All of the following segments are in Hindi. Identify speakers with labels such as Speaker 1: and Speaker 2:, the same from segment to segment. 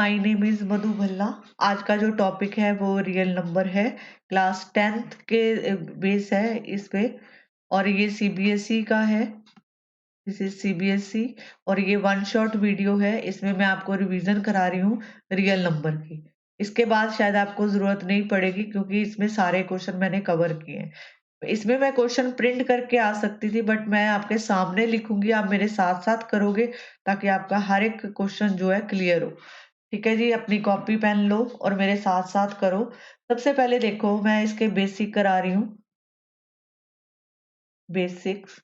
Speaker 1: माय नेम इज मधु भल्ला। आज का जो टॉपिक है वो रियल नंबर है, क्लास 10th के बेस है इस पे। और ये सीबीएसई का है, दिस इज सीबीएसई। और ये वन शॉट वीडियो है, इसमें मैं आपको रिवीजन करा रही हूँ रियल नंबर की। इसके बाद शायद आपको जरूरत नहीं पड़ेगी क्योंकि इसमें सारे क्वेश्चन मैंने कवर किए हैं। इसमें मैं क्वेश्चन प्रिंट करके आ सकती थी, बट मैं आपके सामने लिखूंगी, आप मेरे साथ साथ करोगे ताकि आपका हर एक क्वेश्चन जो है क्लियर हो। ठीक है जी, अपनी कॉपी पेन लो और मेरे साथ साथ करो। सबसे पहले देखो, मैं इसके बेसिक करा रही हूँ, बेसिक्स।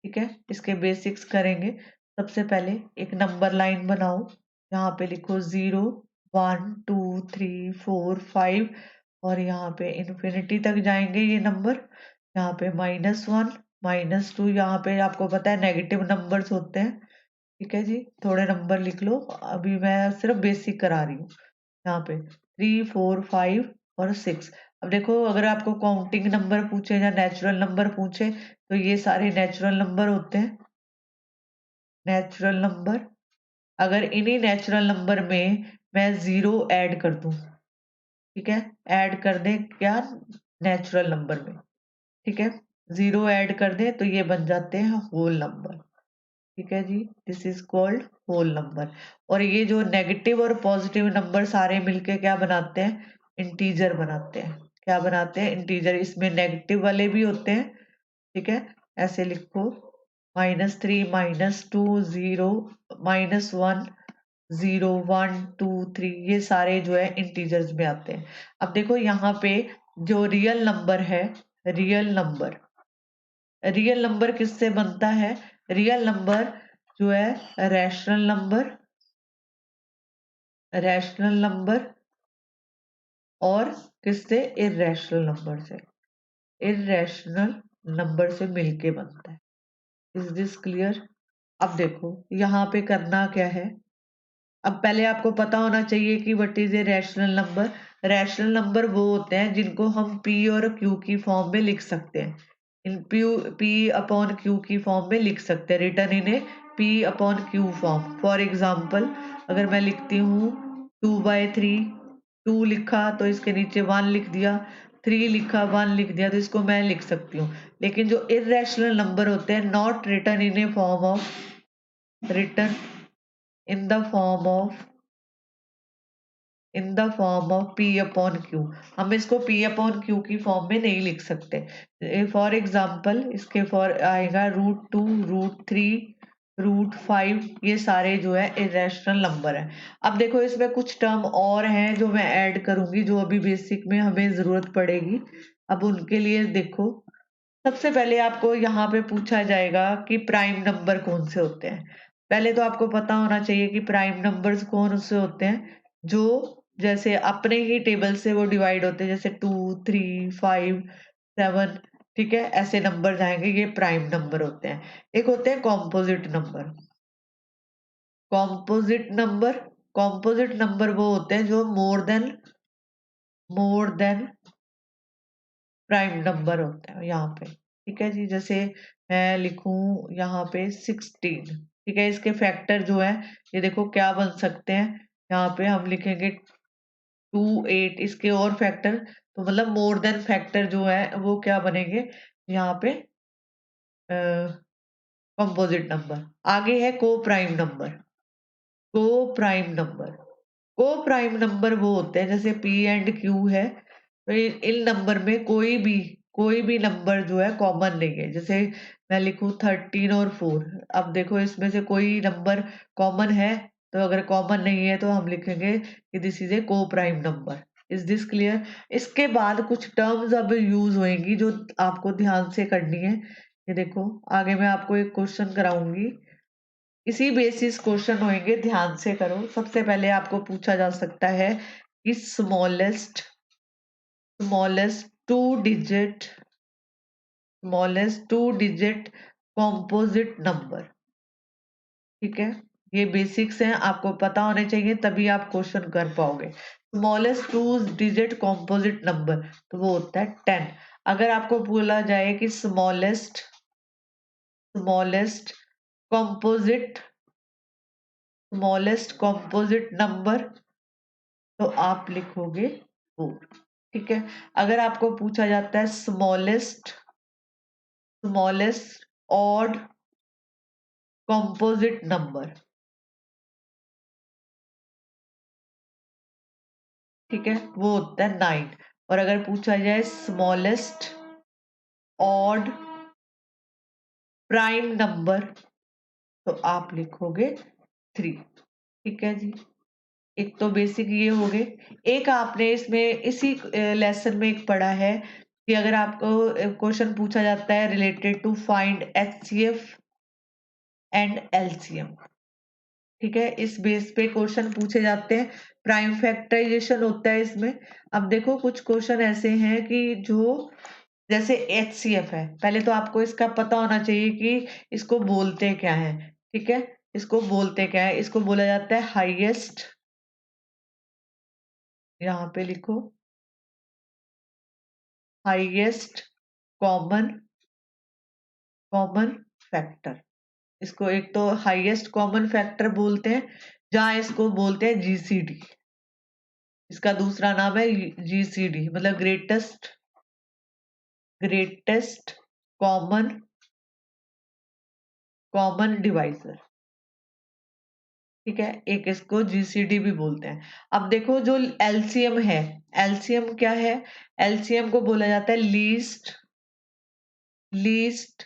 Speaker 1: ठीक है, इसके बेसिक्स करेंगे। सबसे पहले एक नंबर लाइन बनाओ, यहाँ पे लिखो 0 1 2 3 4 5 और यहाँ पे इन्फिनिटी तक जाएंगे ये नंबर। यहाँ पे -1 -2, यहाँ पे आपको पता है नेगेटिव नंबर्स होते हैं। ठीक है जी, थोड़े नंबर लिख लो, अभी मैं सिर्फ बेसिक करा रही हूँ। यहाँ पे 3 4 5 और 6। अब देखो, अगर आपको काउंटिंग नंबर पूछे या नेचुरल नंबर पूछे तो ये सारे नेचुरल नंबर होते हैं, नेचुरल नंबर। अगर इन्हीं नेचुरल नंबर में मैं 0 ऐड कर दूं, ठीक है, ऐड कर दें क्या नेचुरल नंबर में, ठीक है, 0 ऐड कर दें तो ये बन जाते हैं होल नंबर। ठीक है जी, this is called whole number. और ये जो नेगेटिव और पॉजिटिव नंबर सारे मिलके क्या बनाते हैं, इंटीजर बनाते हैं। क्या बनाते हैं, इंटीजर। इसमें नेगेटिव वाले भी होते हैं। ठीक है, ऐसे लिखो -3 -2 0 -1 0 1 2 3, ये सारे जो है इंटीजर्स में आते हैं। अब देखो यहाँ पे जो रियल नंबर है, रियल नंबर, रियल नंबर किससे बनता है, रियल नंबर जो है रैशनल नंबर, रैशनल नंबर और किससे, इर्रेशनल नंबर से, इर्रेशनल नंबर से मिलके बनता है। Is this clear. अब देखो यहाँ पे करना क्या है, अब पहले आपको पता होना चाहिए कि what is a rational number. Rational number वो होते हैं जिनको हम पी और क्यू की फॉर्म में लिख सकते हैं, इन पी अपॉन क्यू की फॉर्म में लिख सकते हैं, return in A P upon Q form. For example, अगर मैं लिखती हूँ 2/3, 2 लिखा तो इसके नीचे 1 लिख दिया, 3 लिखा 1 लिख दिया, तो इसको मैं लिख सकती हूँ। लेकिन जो इर्रेशनल नंबर होते हैं, not return in A form of, return in the form of, in the form of P upon Q, हम इसको पी अपॉन क्यू की फॉर्म में नहीं लिख सकते। फॉर एग्जाम्पल, इसके फॉर आएगा √2 √3 √5, ये सारे जो है इरेशनल नंबर है। अब देखो इसमें कुछ टर्म और हैं जो मैं ऐड करूंगी, जो अभी बेसिक में हमें जरूरत पड़ेगी। अब उनके लिए देखो, सबसे पहले आपको यहाँ पे पूछा जाएगा कि प्राइम नंबर कौन से होते हैं। पहले तो आपको पता होना चाहिए कि प्राइम नंबर्स कौन से होते हैं, जो जैसे अपने ही टेबल से वो डिवाइड होते हैं, जैसे 2 3 5 7। ठीक है, ऐसे नंबर जाएंगे, ये प्राइम नंबर होते हैं। एक होते हैं composite number, composite number, composite number वो होते हैं जो मोर देन प्राइम नंबर होता है यहाँ पे। ठीक है जी, जैसे मैं लिखूं यहाँ पे 16। ठीक है, इसके फैक्टर जो है ये देखो क्या बन सकते हैं, यहाँ पे हम लिखेंगे 2 8, इसके और फैक्टर, तो मतलब मोर देन फैक्टर जो है वो क्या बनेंगे यहाँ पे, कंपोजिट नंबर। आगे है को प्राइम नंबर, को प्राइम नंबर, को प्राइम नंबर वो होते हैं जैसे पी एंड क्यू है, तो इन नंबर में कोई भी नंबर जो है कॉमन नहीं है। जैसे मैं लिखूं 13 और 4, अब देखो इसमें से कोई नंबर कॉमन है, तो अगर कॉमन नहीं है तो हम लिखेंगे कि दिस इज ए को prime number. Is this clear. इसके बाद कुछ टर्म्स अब यूज होएंगी जो आपको ध्यान से करनी है। ये देखो, आगे मैं आपको एक क्वेश्चन कराऊंगी, इसी बेसिस क्वेश्चन होंगे, ध्यान से करो। सबसे पहले आपको पूछा जा सकता है कि smallest two digit composite number. ठीक है, ये बेसिक्स हैं, आपको पता होने चाहिए तभी आप क्वेश्चन कर पाओगे। स्मॉलेस्ट 2 डिजिट कॉम्पोजिट नंबर, तो वो होता है 10। अगर आपको बोला जाए कि smallest composite smallest composite number, तो आप लिखोगे 4। ठीक है। अगर आपको पूछा जाता है स्मॉलेस्ट ऑड कॉम्पोजिट नंबर, ठीक है, वो होता है 9। और अगर पूछा जाए स्मॉलेस्ट ऑड प्राइम नंबर, तो आप लिखोगे 3। ठीक है जी। एक तो बेसिक ये हो गए। एक आपने इसमें इसी लेसन में एक पढ़ा है कि अगर आपको क्वेश्चन पूछा जाता है related to find HCF and LCM, ठीक है, इस बेस पे क्वेश्चन पूछे जाते हैं। प्राइम फैक्टराइजेशन होता है इसमें। अब देखो कुछ क्वेश्चन ऐसे हैं कि जो जैसे एचसीएफ है, पहले तो आपको इसका पता होना चाहिए कि इसको बोलते क्या है। ठीक है, इसको बोलते क्या है, इसको बोला जाता है हाईएस्ट, यहाँ पे लिखो हाईएस्ट कॉमन फैक्टर। इसको एक तो हाईएस्ट कॉमन फैक्टर बोलते हैं, जहां इसको बोलते हैं जीसीडी। इसका दूसरा नाम है जीसीडी, मतलब ग्रेटेस्ट कॉमन डिवाइजर। ठीक है, एक इसको जीसीडी भी बोलते हैं। अब देखो जो एलसीएम है, एलसीएम क्या है, एलसीएम को बोला जाता है लीस्ट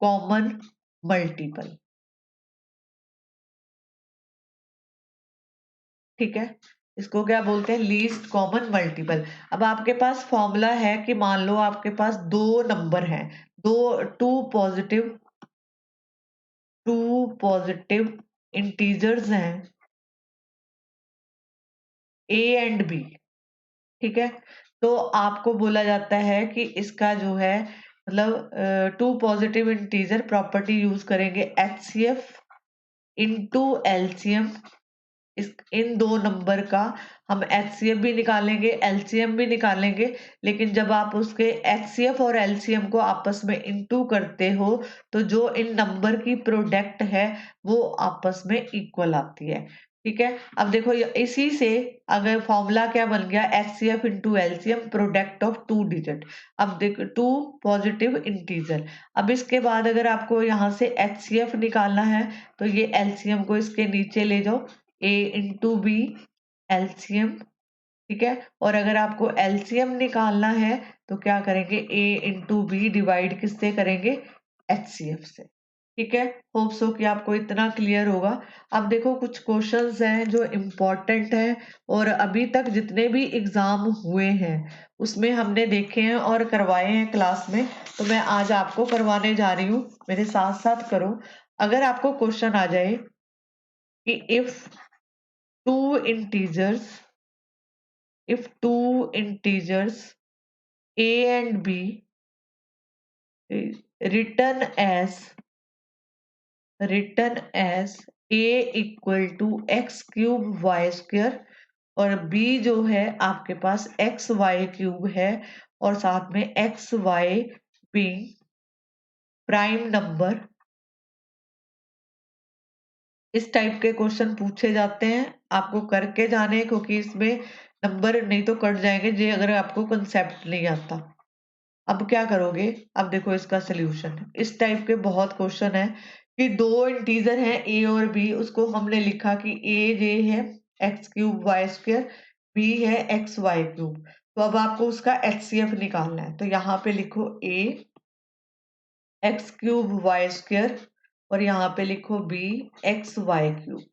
Speaker 1: कॉमन मल्टीपल। ठीक है, इसको क्या बोलते हैं, लीस्ट कॉमन मल्टीपल। अब आपके पास फॉर्मूला है कि मान लो आपके पास दो नंबर हैं, दो टू पॉजिटिव इंटीजर्स हैं, ए एंड बी। ठीक है, तो आपको बोला जाता है कि इसका जो है मतलब two positive integer property use करेंगे एचसीएफ इंटू एलसीएम। इस इन दो नंबर का हम एचसीएफ भी निकालेंगे, एलसीएम भी निकालेंगे, लेकिन जब आप उसके एचसीएफ और एलसीएम को आपस में इंटू करते हो तो जो इन नंबर की प्रोडक्ट है वो आपस में इक्वल आती है। ठीक है, अब देखो इसी से अगर फॉर्मूला क्या बन गया, HCF into LCM product of two digit. अब देखो टू पॉजिटिव इंटीजर। अब इसके बाद अगर आपको यहाँ से एचसीएफ निकालना है तो ये एलसीएम को इसके नीचे ले जाओ, ए इंटू बी एलसीएम। ठीक है, और अगर आपको एलसीएम निकालना है तो क्या करेंगे, ए इंटू बी डिवाइड किससे करेंगे, एचसीएफ से। ठीक है, होप सो कि आपको इतना क्लियर होगा। अब देखो कुछ क्वेश्चंस हैं जो इम्पोर्टेंट हैं और अभी तक जितने भी एग्जाम हुए हैं उसमें हमने देखे हैं और करवाए हैं क्लास में, तो मैं आज आपको करवाने जा रही हूँ, मेरे साथ साथ करो। अगर आपको क्वेश्चन आ जाए कि two integers if two integers a and b is written as a equal to x cube y square और b जो है आपके पास एक्स वाई क्यूब है और साथ में x y being prime number, इस टाइप के क्वेश्चन पूछे जाते हैं। आपको करके जाने, क्योंकि इसमें नंबर नहीं तो कट जाएंगे जे अगर आपको कंसेप्ट नहीं आता। अब क्या करोगे, अब देखो इसका सोल्यूशन, इस टाइप के बहुत क्वेश्चन है कि दो इंटीजर हैं ए और बी, उसको हमने लिखा कि ए जे है x cube y square, b है एक्स वाई क्यूब। तो अब आपको उसका एचसीएफ निकालना है, तो यहाँ पे लिखो ए एक्स क्यूब वाई स्क्वायर और यहाँ पे लिखो बी एक्स वाई क्यूब।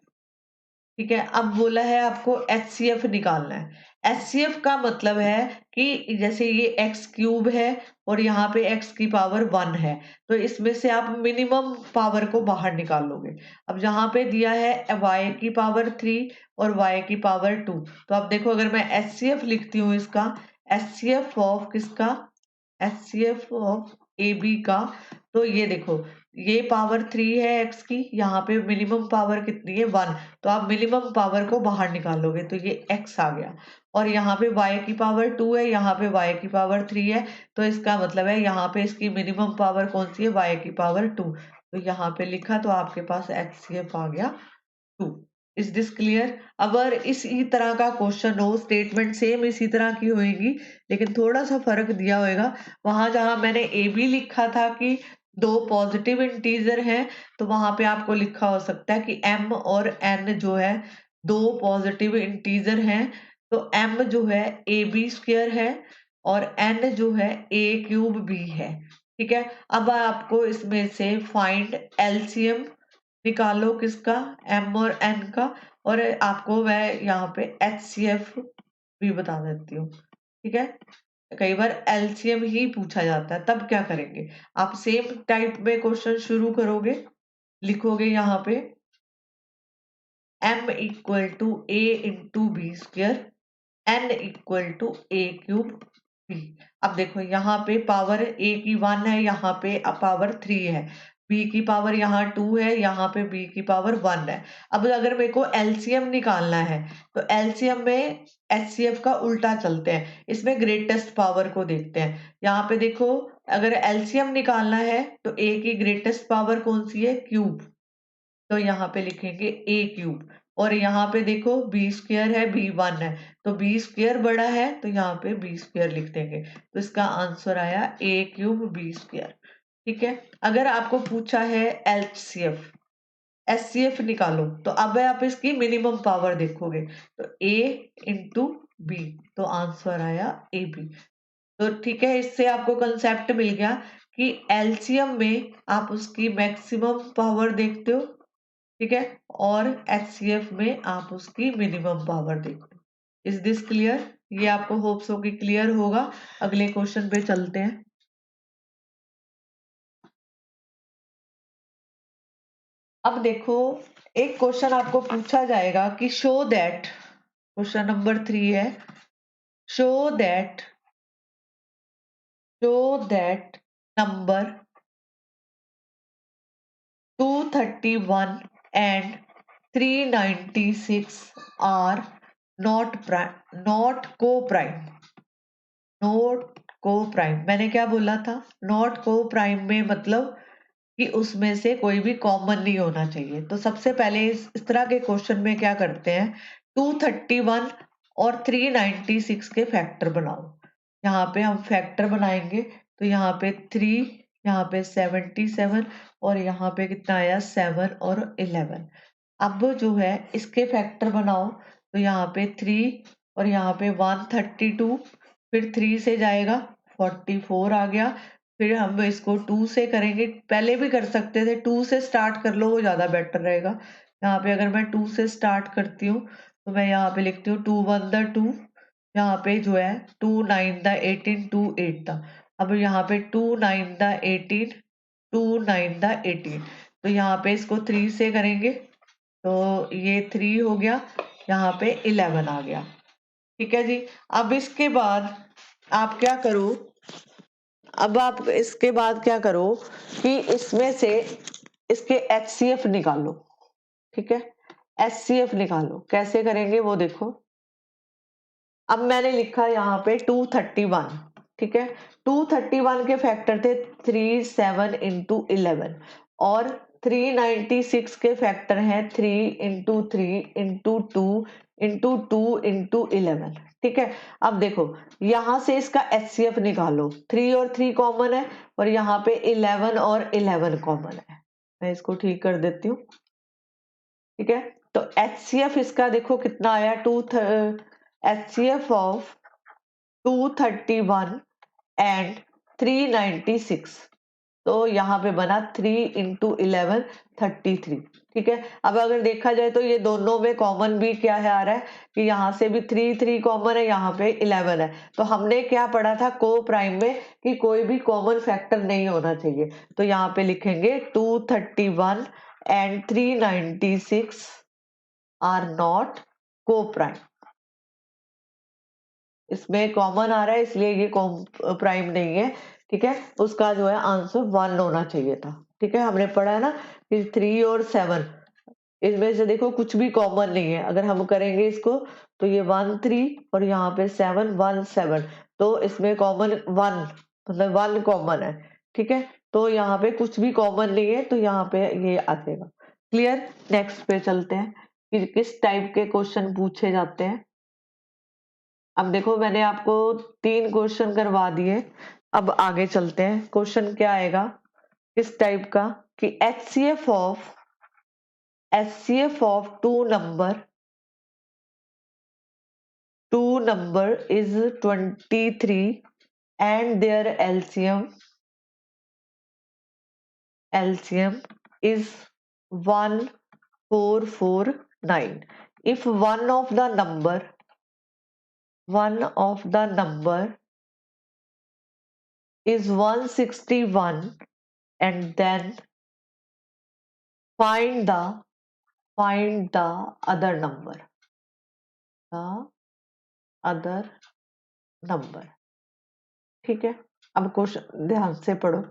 Speaker 1: ठीक है, अब बोला है आपको एचसीएफ निकालना है। एचसीएफ का मतलब है कि जैसे ये एक्स क्यूब है और यहाँ पे एक्स की पावर 1 है, तो इसमें से आप मिनिमम पावर को बाहर निकाल लोगे। अब जहाँ पे दिया है वाई की पावर 3 और वाई की पावर 2, तो अब देखो अगर मैं एचसीएफ लिखती हूँ इसका, एचसीएफ ऑफ किसका, एचसीएफ ऑफ ए बी का, तो ये देखो ये पावर 3 है एक्स की, यहाँ पे मिनिमम पावर कितनी है 1, तो आप मिनिमम पावर को बाहर निकालोगे तो ये एक्स आ गया। और यहाँ पे y की पावर 2 है, यहाँ पे y की पावर 3 है, तो इसका मतलब है यहाँ पे इसकी मिनिमम पावर कौन सी है, y की पावर 2। तो यहाँ पे लिखा तो आपके पास एचसीएफ आ गया 2। Is this clear? अगर इसी तरह का क्वेश्चन हो, स्टेटमेंट सेम इसी तरह की होएगी लेकिन थोड़ा सा फर्क दिया होएगा, वहां जहां मैंने ए बी लिखा था कि दो पॉजिटिव इंटीजर हैं, तो वहां पे आपको लिखा हो सकता है कि m और n जो है दो पॉजिटिव इंटीजर हैं, तो m जो है ए बी स्क्वायर है और n जो है a क्यूब बी है। ठीक है, अब आपको इसमें से फाइंड एलसीएम निकालो, किसका? एम और एन का। और आपको मैं यहाँ पे एचसीएफ भी बता देती हूँ। ठीक है, कई बार एलसीएम ही पूछा जाता है, तब क्या करेंगे? आप सेम टाइप में क्वेश्चन शुरू करोगे, लिखोगे यहाँ पे m equal to a into b square, n equal to a cube b. अब देखो यहाँ पे पावर a की 1 है, यहाँ पे पावर 3 है, b की पावर यहाँ 2 है, यहाँ पे b की पावर 1 है। अब अगर मेरे को एलसीएम निकालना है तो एलसीएम में एचसीएफ का उल्टा चलते हैं, इसमें ग्रेटेस्ट पावर को देखते हैं। यहाँ पे देखो, अगर एलसीएम निकालना है तो a की ग्रेटेस्ट पावर कौन सी है? क्यूब, तो यहाँ पे लिखेंगे ए क्यूब। और यहाँ पे देखो बी स्क्वायर है, बी 1 है, तो बी स्क्वायर बड़ा है, तो यहाँ पे बी स्क्वायर लिख देंगे। तो इसका आंसर आया ए क्यूब बी स्क्वायर। ठीक है, अगर आपको पूछा है एलसीएफ एचसीएफ निकालो, तो अब आप इसकी मिनिमम पावर देखोगे, तो ए इंटू बी, तो आंसर आया ए बी। तो ठीक है, इससे आपको कंसेप्ट मिल गया कि एलसीएम में आप उसकी मैक्सिमम पावर देखते हो, ठीक है, और एचसीएफ में आप उसकी मिनिमम पावर देखते हो। Is this clear? ये आपको होप्स हो कि क्लियर होगा। अगले क्वेश्चन पे चलते हैं। अब देखो, एक क्वेश्चन आपको पूछा जाएगा कि शो दैट, क्वेश्चन नंबर 3 है, show that number 231 and 396 are not coprime. Not coprime, मैंने क्या बोला था? नॉट को प्राइम में मतलब कि उसमें से कोई भी कॉमन नहीं होना चाहिए। तो सबसे पहले इस तरह के क्वेश्चन में क्या करते हैं, 231 और 396 के फैक्टर बनाओ। यहाँ पे हम फैक्टर बनाएंगे, तो यहाँ पे 3, यहाँ पे 77 और यहाँ पे कितना आया 7 और 11। अब जो है इसके फैक्टर बनाओ, तो यहाँ पे 3 और यहाँ पे 132, फिर 3 से जाएगा 44 आ गया। फिर हम इसको 2 से करेंगे, पहले भी कर सकते थे, 2 से स्टार्ट कर लो, वो ज्यादा बेटर रहेगा। यहाँ पे अगर मैं 2 से स्टार्ट करती हूँ, तो मैं यहाँ पे लिखती हूँ 2 1 द 2, यहाँ पे जो है 2 9 द 18 2 8 द। अब यहाँ पे 2 9 द 18 2 9 द 18, तो यहाँ पे इसको 3 से करेंगे, तो ये 3 हो गया, यहाँ पे 11 आ गया। ठीक है जी। अब इसके बाद आप क्या करो, अब आप इसके बाद क्या करो कि इसमें से इसके एचसीएफ निकालो। ठीक है, एचसीएफ निकालो, कैसे करेंगे वो देखो। अब मैंने लिखा यहाँ पे 231, ठीक है, 231 के फैक्टर थे 3 7 इंटू 11 और 396 के फैक्टर हैं 3 इंटू 3 इंटू 2 इंटू 2 इंटू 11। ठीक है, अब देखो यहां से इसका एचसीएफ निकालो, 3 और 3 कॉमन है और यहाँ पे 11 और 11 कॉमन है। मैं इसको ठीक कर देती हूँ। ठीक है, तो एचसीएफ इसका देखो कितना आया, एचसीएफ ऑफ 231 एंड 396, तो यहाँ पे बना 3 इंटू 11 33। ठीक है, अब अगर देखा जाए तो ये दोनों में कॉमन भी क्या है आ रहा है कि यहाँ से भी 3 3 कॉमन है, यहाँ पे 11 है। तो हमने क्या पढ़ा था को प्राइम में कि कोई भी कॉमन फैक्टर नहीं होना चाहिए, तो यहाँ पे लिखेंगे 231 एंड 396 आर नॉट को प्राइम। इसमें कॉमन आ रहा है इसलिए ये प्राइम नहीं है। ठीक है, उसका जो है आंसर 1 होना चाहिए था। ठीक है, हमने पढ़ा है ना कि 3 और 7 इसमें से देखो कुछ भी कॉमन नहीं है, अगर हम करेंगे इसको तो ये 1 3 और यहाँ पे 7 1 7, तो इसमें कॉमन 1, मतलब 1 कॉमन है। ठीक है, तो यहाँ पे कुछ भी कॉमन नहीं है, तो यहाँ पे ये आ जाएगा। क्लियर? नेक्स्ट पे चलते हैं। कि किस टाइप के क्वेश्चन पूछे जाते हैं। अब देखो मैंने आपको 3 क्वेश्चन करवा दिए। अब आगे चलते हैं। क्वेश्चन क्या आएगा किस टाइप का कि HCF of two number is 23 and their LCM is 1449. If one of the number is 161, and then find the other number. The other number. ठीक है। अब क्वेश्चन ध्यान से पढ़ो।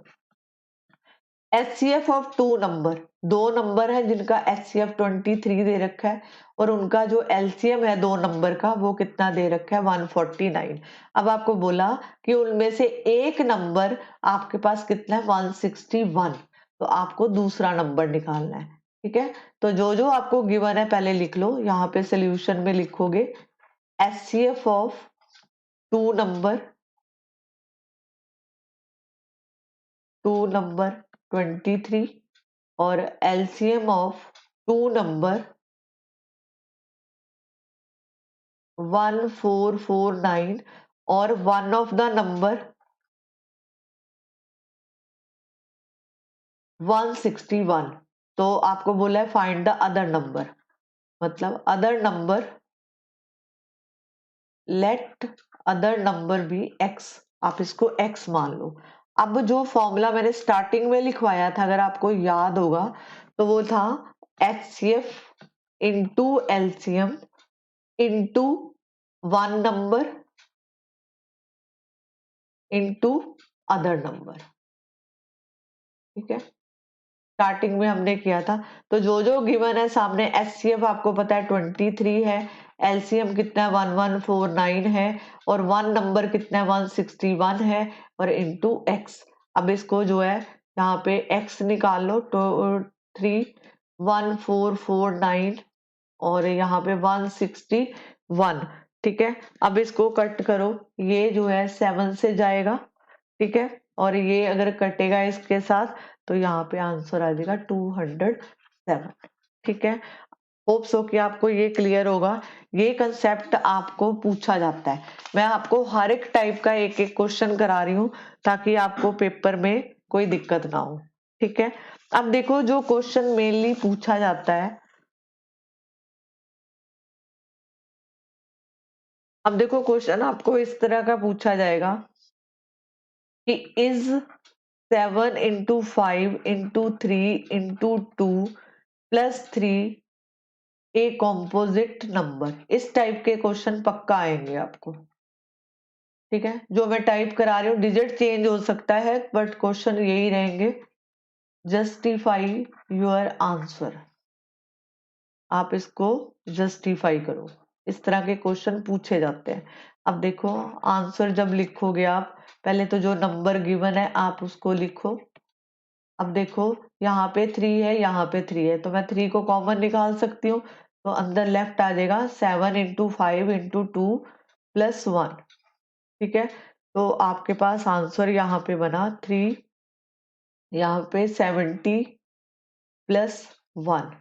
Speaker 1: HCF ऑफ टू नंबर, दो नंबर है जिनका HCF 23 दे रखा है और उनका जो LCM है दो नंबर का वो कितना दे रखा है 149। अब आपको बोला कि उनमें से एक नंबर आपके पास कितना है 161, तो आपको दूसरा नंबर निकालना है। ठीक है, तो जो जो आपको गिवन है पहले लिख लो। यहाँ पे सोल्यूशन में लिखोगे HCF ऑफ टू नंबर 23 और LCM ऑफ टू नंबर 1449 और वन ऑफ द नंबर 161। तो आपको बोला है फाइंड द अदर नंबर, मतलब other number, let other number be x, आप इसको x मान लो। अब जो फॉर्मूला मैंने स्टार्टिंग में लिखवाया था अगर आपको याद होगा तो वो था HCF into LCM into one number into other number. ठीक है, स्टार्टिंग में हमने किया था। तो जो जो गिवन है सामने HCF आपको पता है 23 है, LCM कितना है 1149 है और वन नंबर कितना है 161 है और इंटू x। अब इसको जो है यहाँ पे x निकाल लो तो 31449 और यहाँ पे 161। ठीक है, अब इसको कट करो, ये जो है 7 से जाएगा। ठीक है, और ये अगर कटेगा इसके साथ तो यहाँ पे आंसर आ जाएगा 207। ठीक है, होप सो कि आपको ये क्लियर होगा। ये कंसेप्ट आपको पूछा जाता है। मैं आपको हर एक टाइप का एक एक क्वेश्चन करा रही हूँ ताकि आपको पेपर में कोई दिक्कत ना हो। ठीक है, अब देखो जो क्वेश्चन मेनली पूछा जाता है, अब देखो क्वेश्चन आपको इस तरह का पूछा जाएगा कि is 7 into 5 into 3 into 2 + 3 A composite number. इस टाइप के क्वेश्चन पक्का आएंगे आपको। ठीक है, जो मैं टाइप करा रही हूँ डिजिट चेंज हो सकता है बट क्वेश्चन यही रहेंगे। जस्टिफाई योर आंसर, आप इसको जस्टिफाई करो। इस तरह के क्वेश्चन पूछे जाते हैं। अब देखो आंसर जब लिखोगे आप, पहले तो जो नंबर गिवन है आप उसको लिखो। अब देखो यहाँ पे 3 है, यहाँ पे 3 है, तो मैं 3 को कॉमन निकाल सकती हूँ। तो अंदर लेफ्ट आ जाएगा 7 into 5 into 2 + 1। ठीक है, तो आपके पास आंसर यहाँ पे बना 3, यहाँ पे 70 + 1।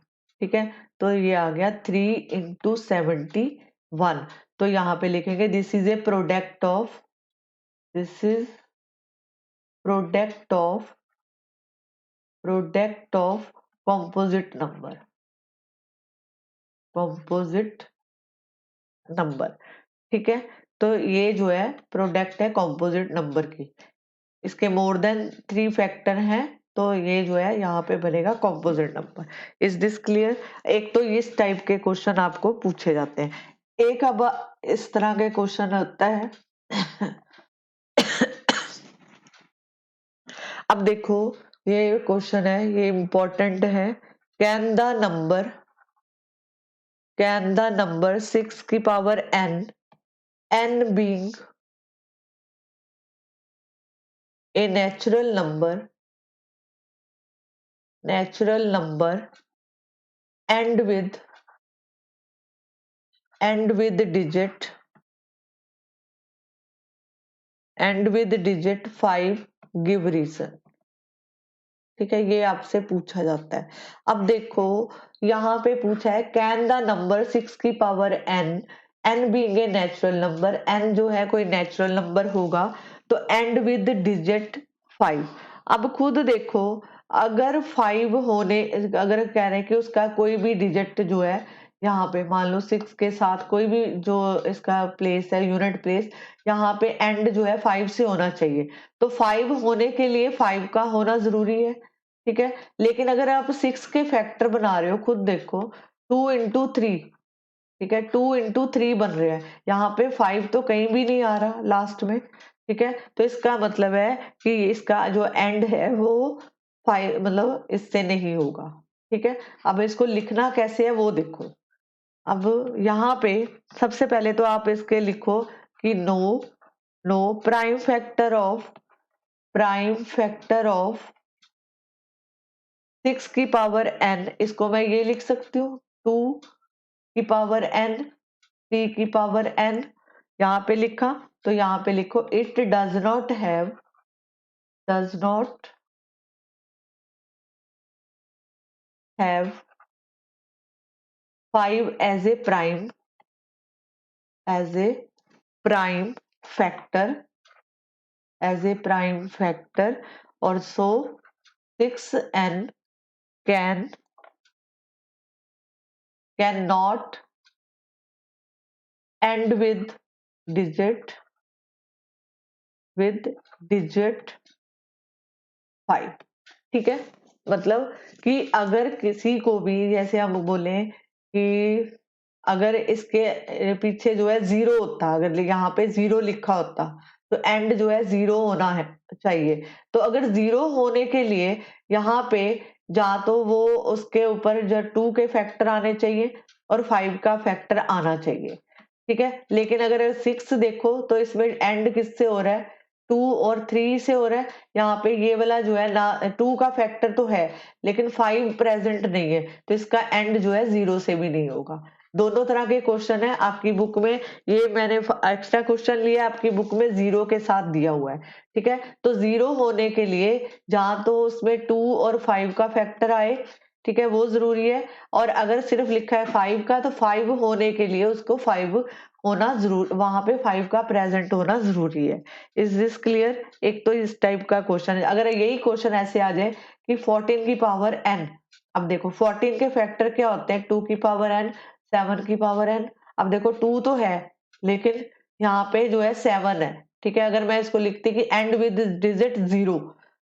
Speaker 1: ठीक है, तो ये आ गया 3 into 71। तो यहाँ पे लिखेंगे this is A product of, this is product of composite number. ठीक है, तो ये जो है प्रोडक्ट है कॉम्पोजिट नंबर की। इसके मोर देन 3 फैक्टर हैं तो ये जो है यहाँ पे बनेगा composite number. Is this clear? एक तो इस टाइप के क्वेश्चन आपको पूछे जाते हैं। एक अब इस तरह के क्वेश्चन होता है अब देखो ये क्वेश्चन है, ये इंपॉर्टेंट है। कैन द नंबर 6 की power n being a natural number and with end with digit 5 give reason. ठीक है, ये आपसे पूछा जाता है। अब देखो यहाँ पे पूछा है कैन द नंबर 6 की power n being a natural number, n जो है कोई नेचुरल नंबर होगा, तो एंड विद डिजिट 5। अब खुद देखो, अगर 5 होने, अगर कह रहे हैं कि उसका कोई भी डिजिट जो है, यहाँ पे मान लो 6 के साथ कोई भी जो इसका प्लेस है, यूनिट प्लेस, यहाँ पे एंड जो है 5 से होना चाहिए, तो 5 होने के लिए 5 का होना जरूरी है। ठीक है, लेकिन अगर आप 6 के फैक्टर बना रहे हो, खुद देखो 2 into 3, ठीक है, 2 into 3 बन रहे हैं, यहाँ पे 5 तो कहीं भी नहीं आ रहा लास्ट में। ठीक है, तो इसका मतलब है कि इसका जो एंड है वो 5, मतलब इससे नहीं होगा। ठीक है, अब इसको लिखना कैसे है वो देखो। अब यहाँ पे सबसे पहले तो आप इसके लिखो कि नो प्राइम फैक्टर ऑफ 6 की पावर n, इसको मैं ये लिख सकती हूँ 2 की पावर n, 3 की पावर n। यहाँ पे लिखा, तो यहाँ पे लिखो it does not have 5 as a prime factor और so 6n can not end with digit 5। ठीक है, मतलब कि अगर किसी को भी, जैसे हम बोले कि अगर इसके पीछे जो है 0 होता, अगर यहाँ पे 0 लिखा होता, तो एंड जो है 0 होना है चाहिए। तो अगर 0 होने के लिए यहाँ पे या तो वो उसके ऊपर जो 2 के फैक्टर आने चाहिए और 5 का फैक्टर आना चाहिए। ठीक है, लेकिन अगर 6 देखो तो इसमें एंड किससे हो रहा है, 2 और 3 से हो रहा है। यहाँ पे ये वाला जो है ना, 2 का फैक्टर तो है लेकिन 5 प्रेजेंट नहीं है, तो इसका एंड जो है 0 से भी नहीं होगा। दोनों तरह के क्वेश्चन है आपकी बुक में, ये मैंने एक्स्ट्रा क्वेश्चन लिया, आपकी बुक में 0 के साथ दिया हुआ है। ठीक है, तो 0 होने के लिए जहां तो उसमें 2 और 5 का फैक्टर आए, ठीक है, वो जरूरी है। और अगर सिर्फ लिखा है 5 का, तो 5 होने के लिए उसको 5 होना जरूर, वहां पे 5 का प्रेजेंट होना जरूरी है। Is this clear? एक तो इस टाइप का क्वेश्चन है। अगर यही क्वेश्चन ऐसे आ जाए कि 14 की पावर n, अब देखो 14 के फैक्टर क्या होते हैं, 2 की पावर n, 7 की पावर n। अब देखो 2 तो है लेकिन यहाँ पे जो है 7 है। ठीक है, अगर मैं इसको लिखती कि एंड विद डिजिट 0,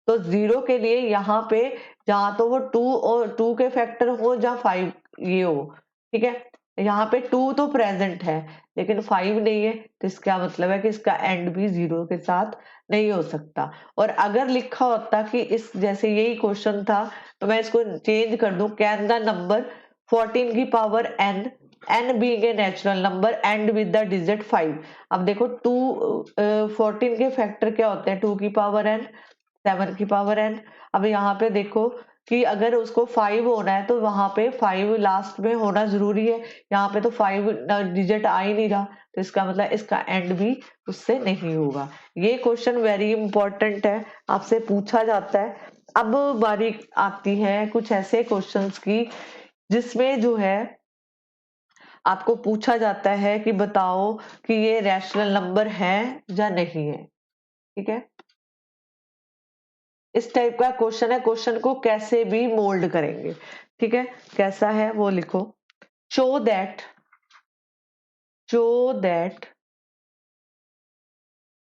Speaker 1: तो 0 के लिए यहाँ पे जहाँ तो वो 2 और 2 के फैक्टर हो या 5 ये हो। ठीक है, यहाँ पे 2 तो प्रेजेंट है लेकिन 5 नहीं है, तो इसका मतलब है कि इसका एंड भी 0 के साथ नहीं हो सकता। और अगर लिखा होता कि इस जैसे यही क्वेश्चन था, तो मैं इसको चेंज कर दूं, कैन द नंबर 14 की power n being a natural number and with the digit 5। अब देखो 14 के फैक्टर क्या होते हैं, 2 की पावर n, 7 की पावर n। अब यहाँ पे देखो कि अगर उसको 5 होना है तो वहां पे 5 लास्ट में होना जरूरी है, यहाँ पे तो 5 डिजिट आ ही नहीं रहा, तो इसका मतलब इसका एंड भी उससे नहीं होगा। ये क्वेश्चन वेरी इंपॉर्टेंट है, आपसे पूछा जाता है। अब बारी आती है कुछ ऐसे क्वेश्चंस की जिसमें जो है आपको पूछा जाता है कि बताओ कि ये रैशनल नंबर है या नहीं है। ठीक है, इस टाइप का क्वेश्चन है, क्वेश्चन को कैसे भी मोल्ड करेंगे। ठीक है, कैसा है वो लिखो, show that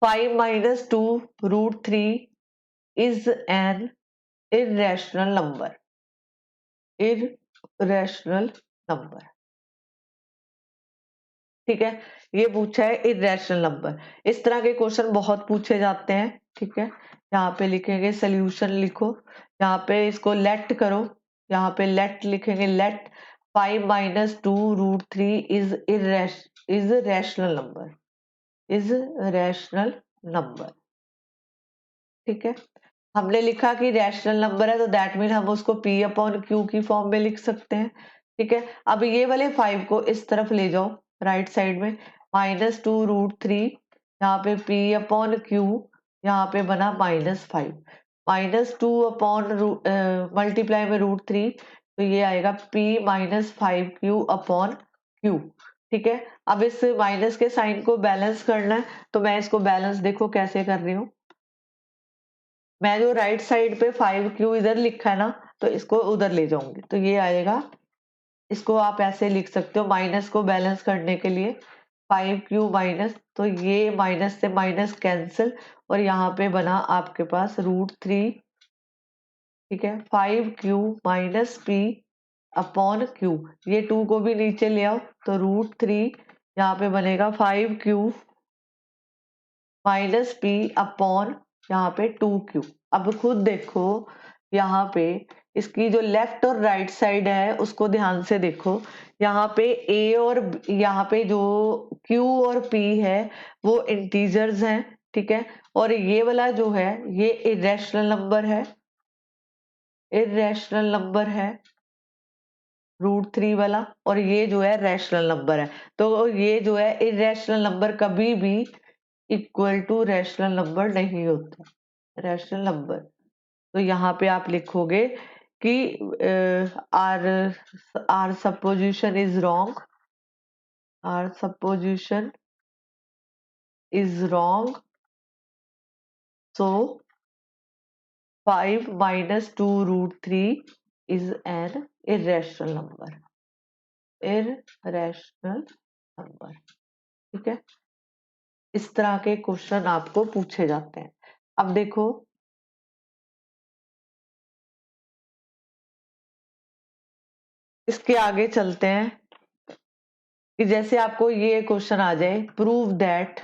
Speaker 1: 5 minus 2 root 3 is an irrational number। irrational number, ठीक है, ये पूछा है इरेशनल नंबर। इस तरह के क्वेश्चन बहुत पूछे जाते हैं। ठीक है, यहाँ पे लिखेंगे सोल्यूशन लिखो, यहाँ पे इसको लेट करो, यहाँ पे लेट लिखेंगे, let 5 minus 2 root 3 is rational number. ठीक है, हमने लिखा कि रैशनल नंबर है तो दैट मीन हम उसको P अपॉन Q की फॉर्म में लिख सकते हैं। ठीक है, अब ये वाले 5 को इस तरफ ले जाओ, राइट साइड में, -2√3, यहाँ पे P/Q, यहाँ पे बना -5, -2 मल्टीप्लाई में √3, तो ये आएगा P-5Q/Q। ठीक है, अब इस माइनस के साइन को बैलेंस करना है, तो मैं इसको बैलेंस देखो कैसे कर रही हूँ। मैं जो राइट साइड पे 5Q इधर लिखा है ना, तो इसको उधर ले जाऊंगी, तो ये आएगा। इसको आप ऐसे लिख सकते हो, माइनस को बैलेंस करने के लिए 5Q माइनस, तो ये माइनस से माइनस कैंसिल, और यहाँ पे बना आपके पास √3। ठीक है, 5Q माइनस P/Q, ये 2 को भी नीचे ले आओ, तो √3, यहाँ पे बनेगा 5Q माइनस P/, यहाँ पे 2Q। अब खुद देखो, यहाँ पे इसकी जो लेफ्ट और राइट साइड है उसको ध्यान से देखो। यहाँ पे A और यहाँ पे जो Q और P है वो इंटीजर्स हैं। ठीक है, और ये वाला जो है ये इरेशनल नंबर है, इरेशनल नंबर है √3 वाला, और ये जो है रैशनल नंबर है। तो ये जो है इरेशनल नंबर कभी भी इक्वल टू रैशनल नंबर नहीं होता, रैशनल नंबर। तो यहाँ पे आप लिखोगे कि our our supposition is wrong, our supposition is wrong, so 5 -2√3 is an irrational number, irrational number. ठीक है, इस तरह के क्वेश्चन आपको पूछे जाते हैं। अब देखो, इसके आगे चलते हैं कि जैसे आपको ये क्वेश्चन आ जाए, prove that,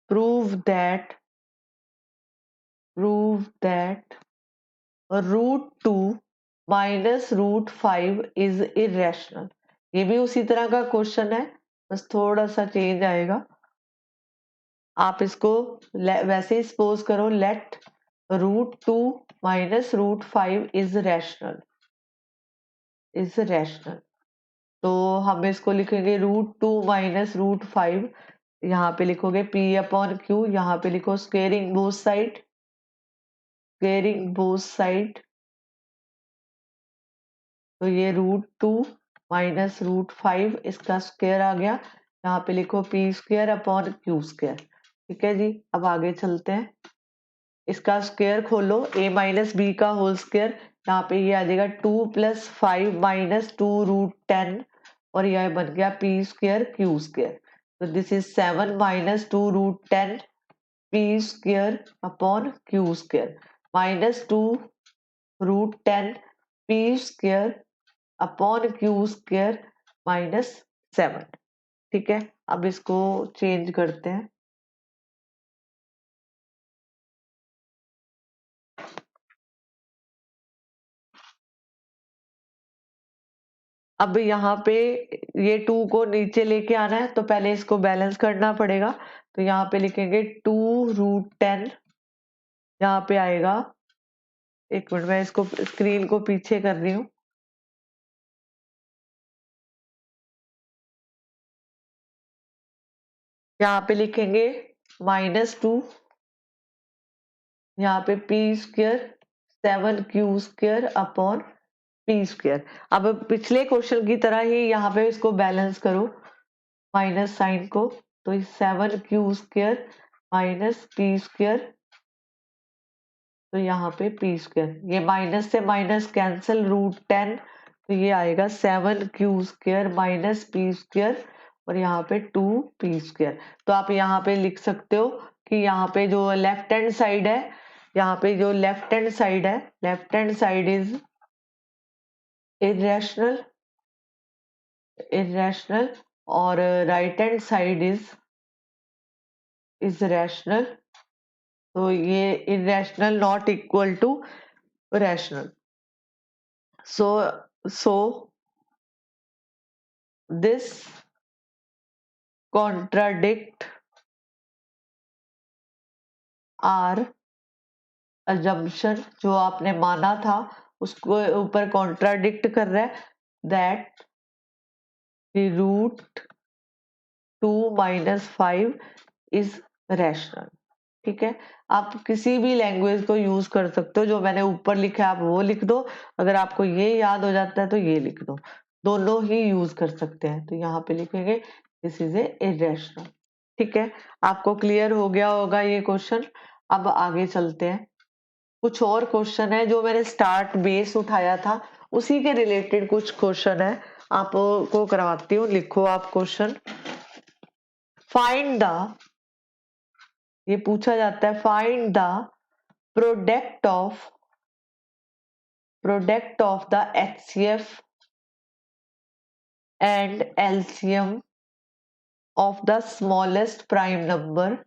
Speaker 1: prove that, prove that √2 minus √5 is irrational. ये भी उसी तरह का क्वेश्चन है, बस थोड़ा सा चेंज आएगा। आप इसको वैसे ही सपोज करो, let √2 minus √5 is rational, is rational. तो हम इसको लिखेंगे √2 माइनस √5, यहाँ पे लिखोगे P/Q, यहाँ पे लिखो squaring both side, squaring both side, तो ये √2 माइनस √5 इसका स्क्वायर आ गया, यहाँ पे लिखो P²/Q²। ठीक है जी, अब आगे चलते हैं। इसका स्क्वायर खोलो, a माइनस बी का होल स्क्वायर, यहाँ पे ये आ जाएगा 2 + 5 - 2√10, और यह बन गया P²/Q²। तो this is 7 - 2√10 P²/Q² minus 2√10 P²/Q² -7। ठीक है, अब इसको चेंज करते हैं। अब यहाँ पे ये 2 को नीचे लेके आना है, तो पहले इसको बैलेंस करना पड़ेगा। तो यहाँ पे लिखेंगे 2√10, यहाँ पे आएगा, एक मिनट मैं इसको स्क्रीन को पीछे कर रही हूँ। यहाँ पे लिखेंगे -2, यहाँ पे P² 7Q² अब पिछले क्वेश्चन की तरह ही यहाँ पे इसको बैलेंस करो, माइनस साइन को, तो 7Q² -P², तो यहाँ पे P², ये माइनस से माइनस कैंसिल, √10, तो ये आएगा 7Q² -P², और यहाँ पे 2P²। तो आप यहाँ पे लिख सकते हो कि यहाँ पे जो लेफ्ट हैंड साइड है, यहाँ पे जो लेफ्ट हैंड साइड है, left hand side is irrational, irrational, और right hand side is rational. तो ये irrational not equal to rational, so this contradict our assumption, जो आपने माना था उसको ऊपर कॉन्ट्राडिक्ट कर रहा है, that the root 2 - 5 is rational. ठीक है, आप किसी भी लैंग्वेज को यूज कर सकते हो, जो मैंने ऊपर लिखा है आप वो लिख दो, अगर आपको ये याद हो जाता है तो ये लिख दो, दोनों ही यूज कर सकते हैं। तो यहाँ पे लिखेंगे दिस इज ए इरेशनल। ठीक है, आपको क्लियर हो गया होगा ये क्वेश्चन। अब आगे चलते हैं, कुछ और क्वेश्चन है जो मैंने स्टार्ट बेस उठाया था उसी के रिलेटेड कुछ क्वेश्चन है, आपको करवाती हूँ। लिखो आप क्वेश्चन, फाइंड द, ये पूछा जाता है find the product of the HCF and LCM of the smallest prime number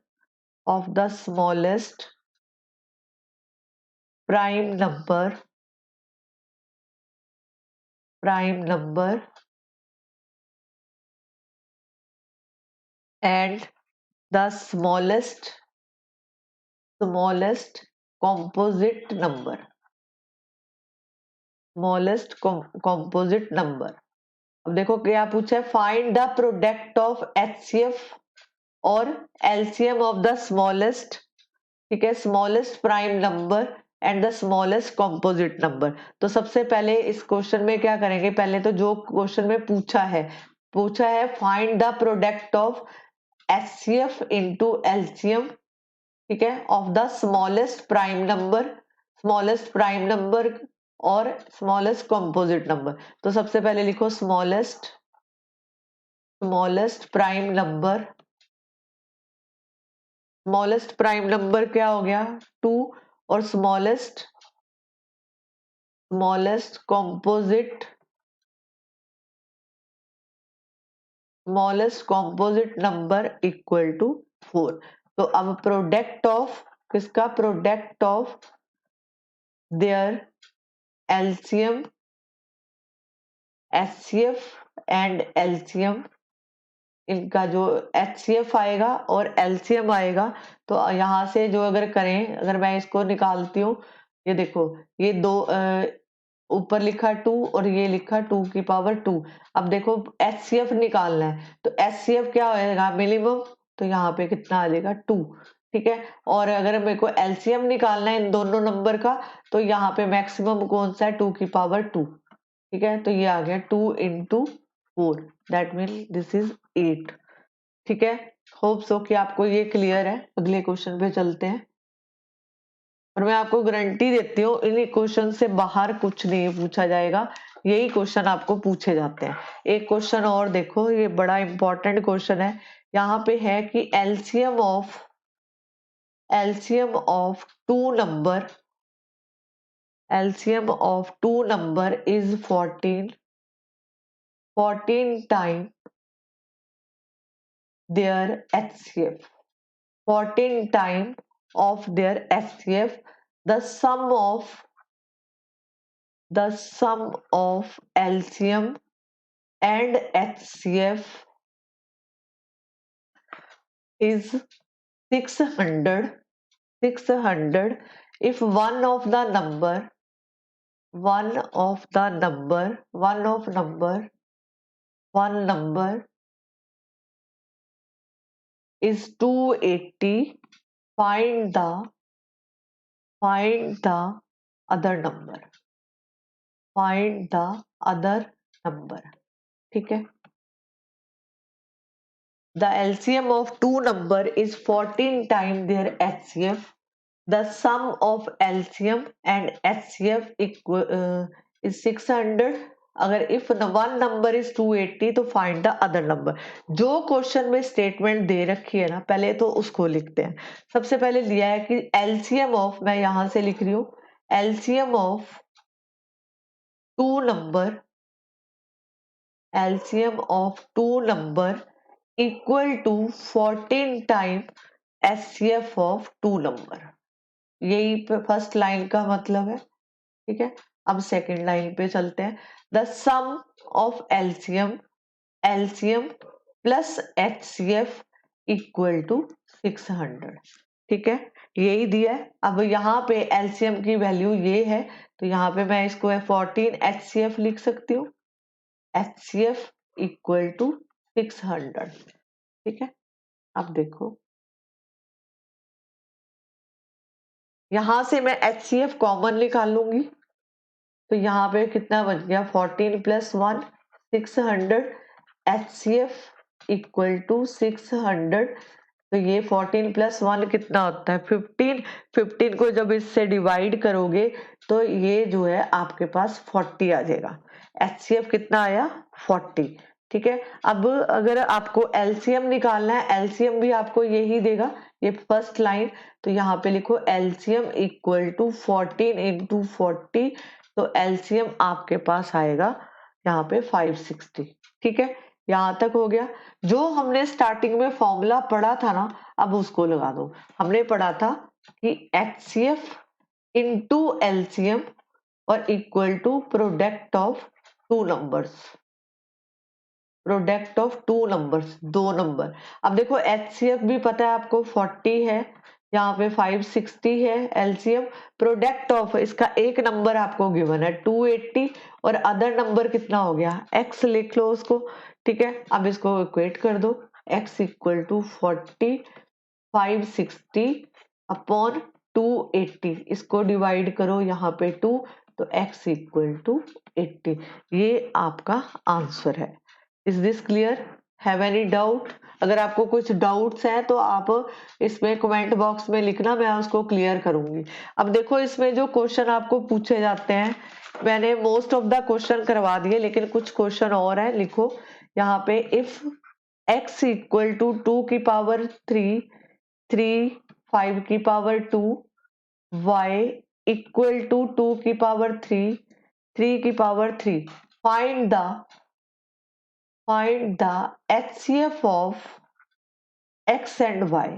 Speaker 1: of the smallest prime number and the smallest composite number, अब देखो क्या पूछा है, find the product of HCF और LCM ऑफ द स्मॉलेस्ट, ठीक है, smallest prime number and the smallest composite number. तो सबसे पहले इस क्वेश्चन में क्या करेंगे, पहले तो जो क्वेश्चन में पूछा है find the product of HCF into LCM, ठीक है, of the smallest prime number और स्मॉलेस्ट कॉम्पोजिट नंबर। तो सबसे पहले लिखो स्मॉलेस्ट प्राइम नंबर क्या हो गया 2, और smallest composite number equal to 4। तो अब प्रोडक्ट ऑफ किसका, product of their LCM HCF and LCM, इनका जो HCF आएगा और LCM आएगा, तो यहाँ से जो अगर करें, अगर मैं इसको निकालती हूँ, ये देखो ये दो ऊपर लिखा 2 और ये लिखा 2 की पावर 2। अब देखो HCF निकालना है, तो HCF क्या होएगा मिनिमम, तो यहाँ पे कितना आ जाएगा 2। ठीक है, और अगर मेरे को LCM निकालना है इन दोनों नंबर का, तो यहाँ पे मैक्सिमम कौन सा है 2 की पावर 2। ठीक है, तो ये आ गया 2 × 4, दैट मीन दिस इज 8। ठीक है, होप सो कि आपको ये क्लियर है। अगले क्वेश्चन पे चलते हैं, और मैं आपको गारंटी देती हूँ इन क्वेश्चन से बाहर कुछ नहीं पूछा जाएगा, यही क्वेश्चन आपको पूछे जाते हैं। एक क्वेश्चन और देखो, ये बड़ा इंपॉर्टेंट क्वेश्चन है। यहाँ पे है कि LCM of two number is 14 time their HCF, 14 time of their HCF. The sum of LCM and HCF is 600 if one of number is 280. Find the other number. ठीक है, the LCM of two number is 14 times their HCF. The sum of LCM and HCF is 600. अगर if one number is 280 तो find the other number। जो क्वेश्चन में स्टेटमेंट दे रखी है ना, पहले तो उसको लिखते हैं। सबसे पहले लिया है कि LCM ऑफ, मैं यहां से लिख रही हूँ, LCM of two number equal to 14 time HCF of two number. यही फर्स्ट लाइन का मतलब है। ठीक है, अब सेकंड लाइन पे चलते हैं। The sum of LCM plus HCF equal to 600। ठीक है, यही दिया है। अब यहाँ पे LCM की वैल्यू ये है, तो यहाँ पे मैं इसको 14 HCF लिख सकती हूँ, HCF इक्वल टू 600। ठीक है, अब देखो यहां से मैं HCF कॉमन निकाल लूंगी, तो यहाँ पे कितना बच गया 14 + 1 600, HCF इक्वल टू 600। तो ये 14 + 1 कितना होता है 15, 15 को जब इससे डिवाइड करोगे तो ये जो है आपके पास 40 आ जाएगा। HCF कितना आया 40। ठीक है, अब अगर आपको LCM निकालना है, LCM भी आपको यही देगा, ये फर्स्ट लाइन। तो यहाँ पे लिखो LCM इक्वल टू 14 × 40, तो LCM आपके पास आएगा यहाँ पे 560। ठीक है, यहां तक हो गया। जो हमने स्टार्टिंग में फॉर्मूला पढ़ा था ना, अब उसको लगा दो। हमने पढ़ा था कि HCF इंटू LCM और equal to product of two numbers, product of two numbers, दो नंबर। अब देखो HCF भी पता है आपको 40 है, यहाँ पे 560 है LCM। प्रोडक्ट ऑफ इसका एक नंबर आपको गिवन है 280 और अदर नंबर कितना हो गया x, लिख लो उसको। ठीक है, अब इसको इक्वेट कर दो, x इक्वल टू 40 560 अपॉन 280, इसको डिवाइड करो यहाँ पे 2, तो x इक्वल टू 80। ये आपका आंसर है। Is this clear? Have any doubt? अगर आपको कुछ डाउट्स हैं तो आप इसमें कमेंट बॉक्स में लिखना, मैं उसको क्लियर करूंगी। अब देखो इसमें जो क्वेश्चन आपको पूछे जाते हैं, मैंने मोस्ट ऑफ द क्वेश्चन करवा दिए, लेकिन कुछ क्वेश्चन और है। लिखो यहाँ पे इफ x इक्वल टू 2 की पावर 3, 3 5 की पावर 2, y इक्वल टू 2 की पावर 3, 3 की power 3, find the HCF of x and y।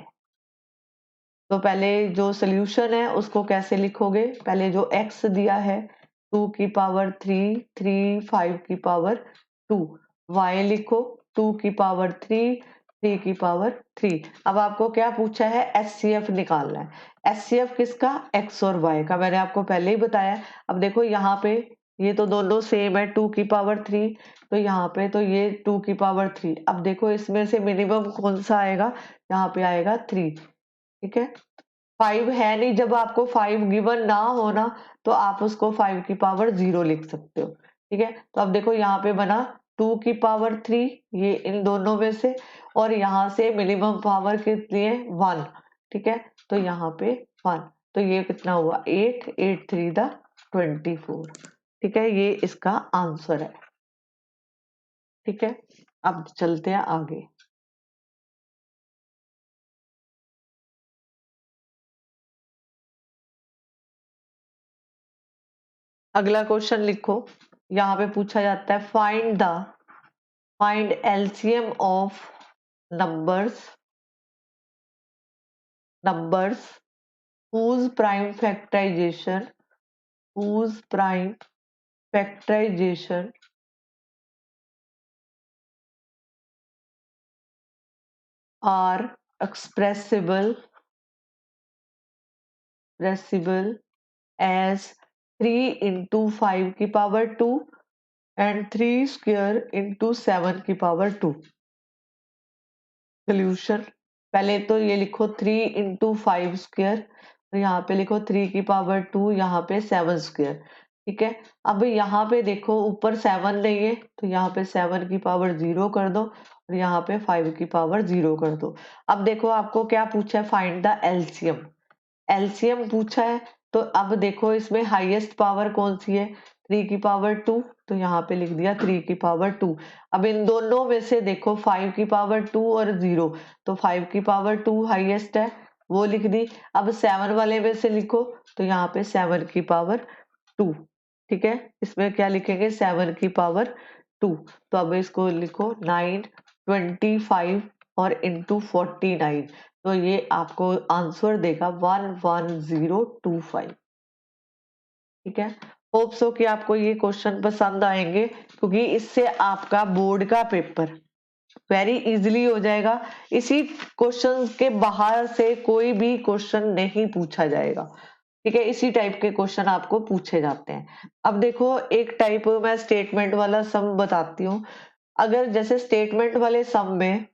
Speaker 1: तो पहले जो सोल्यूशन है उसको कैसे लिखोगे, पहले जो x दिया है 2 की पावर 3, 3 5 की पावर 2, y लिखो 2 की पावर 3, 3 की पावर 3। अब आपको क्या पूछा है HCF निकालना है। HCF किसका, x और y का, मैंने आपको पहले ही बताया। अब देखो यहाँ पे ये तो दोनों सेम है 2 की पावर 3, तो यहाँ पे तो ये 2 की पावर 3। अब देखो इसमें से मिनिमम कौन सा आएगा, यहाँ पे आएगा 3। ठीक है, 5 है नहीं, जब आपको 5 गिवन ना होना तो आप उसको 5 की पावर 0 लिख सकते हो। ठीक है, तो अब देखो यहाँ पे बना 2 की पावर 3, ये इन दोनों में से, और यहाँ से मिनिमम पावर कितनी है 1। ठीक है, तो यहाँ पे 1, तो ये कितना हुआ 8, 8 3 द 24। ठीक है, ये इसका आंसर है। ठीक है, अब चलते हैं आगे। अगला क्वेश्चन लिखो, यहाँ पे पूछा जाता है find LCM of numbers whose prime factorization are expressible as 3 into 5 की पावर 2 and 3 square into 7 की पावर 2। सोल्यूशन, पहले तो ये लिखो 3 into 5 स्क्वायर, तो यहाँ पे लिखो 3 की पावर 2, यहाँ पे 7 स्क्वायर। ठीक है, अब यहाँ पे देखो ऊपर 7 नहीं है, तो यहाँ पे 7 की पावर 0 कर दो और यहाँ पे 5 की पावर 0 कर दो। अब देखो आपको क्या पूछा है, फाइंड द LCM। LCM पूछा है, तो अब देखो इसमें हाईएस्ट पावर कौन सी है 3 की पावर 2, तो यहाँ पे लिख दिया 3 की पावर 2। अब इन दोनों में से देखो 5 की पावर 2 और 0, तो 5 की पावर 2 हाईएस्ट है, वो लिख दी। अब 7 वाले में से लिखो, तो यहाँ पे 7 की पावर 2। ठीक है, इसमें क्या लिखेंगे 7 की पावर 2, तो अब इसको लिखो 9 25 और इंटू 49, तो ये आपको आंसर देगा 11025। ठीक है, होप सो कि आपको ये क्वेश्चन पसंद आएंगे, क्योंकि इससे आपका बोर्ड का पेपर वेरी इजीली हो जाएगा। इसी क्वेश्चन के बाहर से कोई भी क्वेश्चन नहीं पूछा जाएगा। ठीक है, इसी टाइप के क्वेश्चन आपको पूछे जाते हैं। अब देखो एक टाइप मैं स्टेटमेंट वाला सम बताती हूँ। अगर जैसे स्टेटमेंट वाले सम में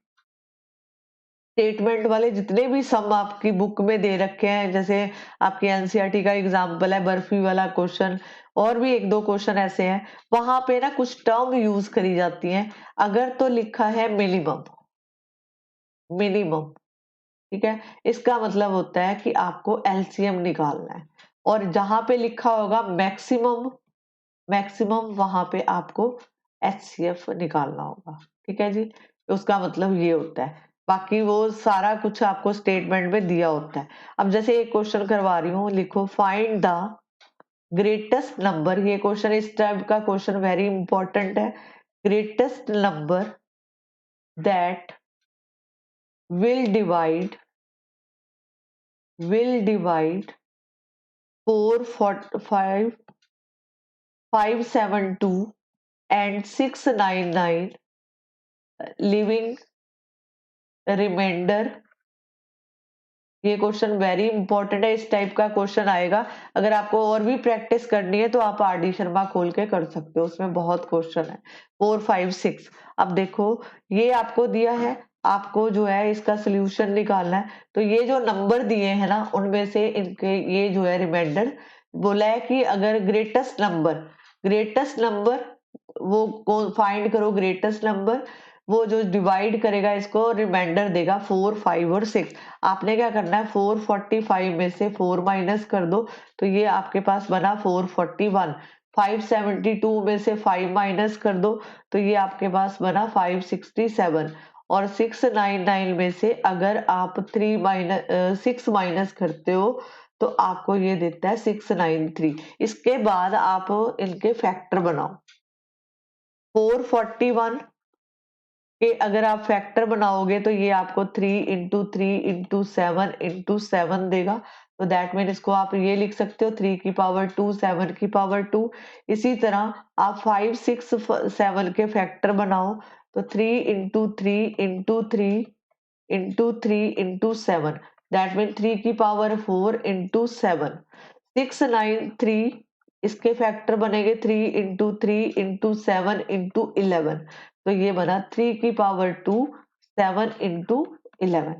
Speaker 1: स्टेटमेंट वाले जितने भी सम आपकी बुक में दे रखे हैं, जैसे आपकी एनसीईआरटी का एग्जाम्पल है बर्फी वाला क्वेश्चन, और भी एक दो क्वेश्चन ऐसे हैं, वहां पे ना कुछ टर्म यूज करी जाती हैं। अगर तो लिखा है मिनिमम, मिनिमम, ठीक है, इसका मतलब होता है कि आपको एलसीएम निकालना है, और जहां पे लिखा होगा मैक्सिमम, मैक्सिमम वहां पे आपको एचसीएफ निकालना होगा। ठीक है जी, उसका मतलब ये होता है। बाकी वो सारा कुछ आपको स्टेटमेंट में दिया होता है। अब जैसे एक क्वेश्चन करवा रही हूँ, लिखो फाइंड द ग्रेटेस्ट नंबर, ये क्वेश्चन इस टाइप का क्वेश्चन वेरी इंपॉर्टेंट है। Greatest number that will divide, will divide 4, 5, 572 and 699, leaving remainder। ये क्वेश्चन वेरी इंपॉर्टेंट है, इस टाइप का क्वेश्चन आएगा। अगर आपको और भी प्रैक्टिस करनी है तो आप आरडी शर्मा खोल के कर सकते हो, उसमें बहुत क्वेश्चन है। 4, 5, 6। अब देखो ये आपको दिया है, आपको जो है इसका सोल्यूशन निकालना है। तो ये जो नंबर दिए हैं ना, उनमें से इनके ये जो है रिमाइंडर बोला है कि अगर ग्रेटेस्ट नंबर, ग्रेटेस्ट नंबर वो फाइंड करो, ग्रेटेस्ट नंबर वो जो डिवाइड करेगा इसको रिमाइंडर देगा 4, 5 और 6। आपने क्या करना है, 445 में से 4 माइनस कर दो, तो ये आपके पास बना 441। 572 में से 5 माइनस कर दो, तो ये आपके पास बना 567। और 699 में से अगर आप 6 माइनस करते हो तो आपको ये देता है 693। इसके बाद आप इनके फैक्टर बनाओ। 441 कि अगर आप फैक्टर बनाओगे तो ये आपको 3 × 3 × 7 × 7 देगा। तो दैट मीन इसको आप ये लिख सकते हो 3 की पावर 2, 7 की पावर 2। इसी तरह आप 5, 6, 7 के फैक्टर बनाओ, तो 3 × 3 × 3 × 3 × 7, दैट मीन 3 की पावर 4 × 7। 693 इसके फैक्टर बनेंगे 3 × 3 × 7 × 11, तो ये बना 3 की पावर 2, 7 × 11।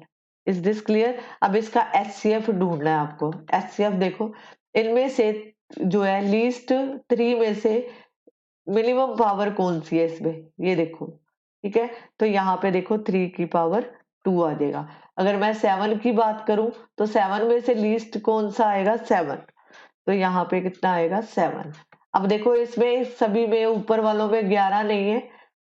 Speaker 1: Is this clear? अब इसका एचसीएफ ढूंढना है आपको। एचसीएफ देखो, इनमें से जो है लीस्ट 3 में से मिनिमम पावर कौन सी है इसमें, ये देखो। ठीक है, तो यहाँ पे देखो 3 की पावर 2 आ जाएगा। अगर मैं 7 की बात करूं तो 7 में से लीस्ट कौन सा आएगा, 7, तो यहाँ पे कितना आएगा, 7। अब देखो इसमें सभी में ऊपर वालों में 11 नहीं है,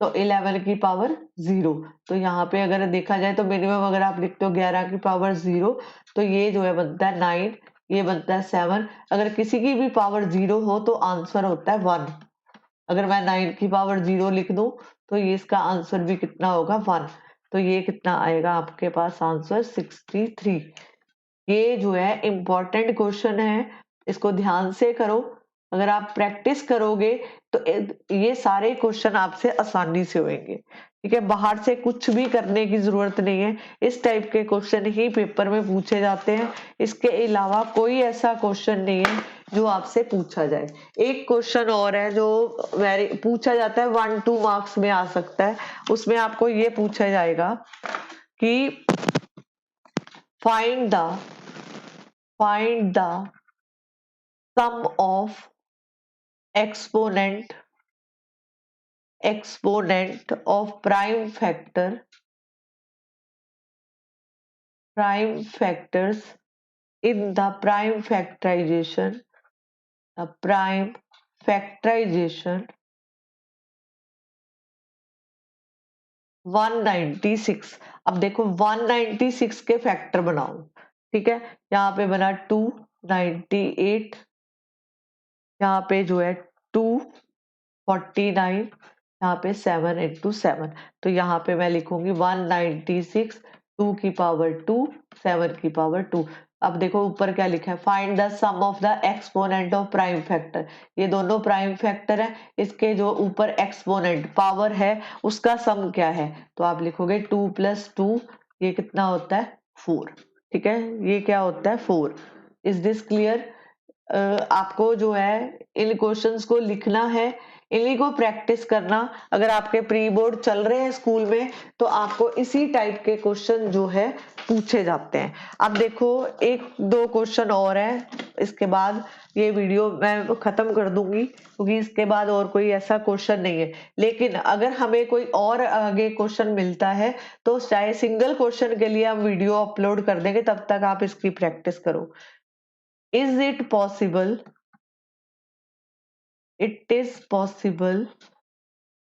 Speaker 1: तो 11 की पावर 0। तो यहाँ पे अगर देखा जाए तो मिनिमम अगर आप लिखते हो 11 की पावर 0, तो ये जो है बनता है 9, ये बनता है 7। अगर किसी की भी पावर 0 हो तो आंसर होता है 1। अगर मैं 9 की पावर 0 लिख दूं तो ये इसका आंसर भी कितना होगा, 1। तो ये कितना आएगा आपके पास आंसर, 63। ये जो है इंपॉर्टेंट क्वेश्चन है, इसको ध्यान से करो। अगर आप प्रैक्टिस करोगे तो ये सारे क्वेश्चन आपसे आसानी से होंगे। ठीक है, बाहर से कुछ भी करने की जरूरत नहीं है, इस टाइप के क्वेश्चन ही पेपर में पूछे जाते हैं। इसके अलावा कोई ऐसा क्वेश्चन नहीं है जो आपसे पूछा जाए। एक क्वेश्चन और है जो वेरी पूछा जाता है, 1-2 मार्क्स में आ सकता है। उसमें आपको ये पूछा जाएगा कि find the sum of exponent of prime factors in the prime factorization, 196। अब देखो 196 के फैक्टर बनाओ। ठीक है, यहाँ पे बना 298, यहाँ पे जो है 249, यहाँ पे 7 × 7। तो यहाँ पे मैं लिखूंगी 196, 2 की पावर 2, 7 की पावर 2। अब देखो ऊपर क्या लिखा है, find the sum of the exponent of prime factor. ये दोनों प्राइम फैक्टर है, इसके जो ऊपर एक्सपोनेंट पावर है उसका सम क्या है, तो आप लिखोगे 2 + 2, ये कितना होता है, 4। ठीक है, ये क्या होता है, 4। Is this clear? आपको जो है इन क्वेश्चंस को लिखना है, इन्हीं को प्रैक्टिस करना। अगर आपके प्री बोर्ड चल रहे हैं स्कूल में तो आपको इसी टाइप के क्वेश्चन जो है पूछे जाते हैं। अब देखो एक दो क्वेश्चन और है, इसके बाद ये वीडियो मैं खत्म कर दूंगी क्योंकि इसके बाद और कोई ऐसा क्वेश्चन नहीं है। लेकिन अगर हमें कोई और आगे क्वेश्चन मिलता है तो चाहे सिंगल क्वेश्चन के लिए हम वीडियो अपलोड कर देंगे, तब तक आप इसकी प्रैक्टिस करो। Is it possible, it is possible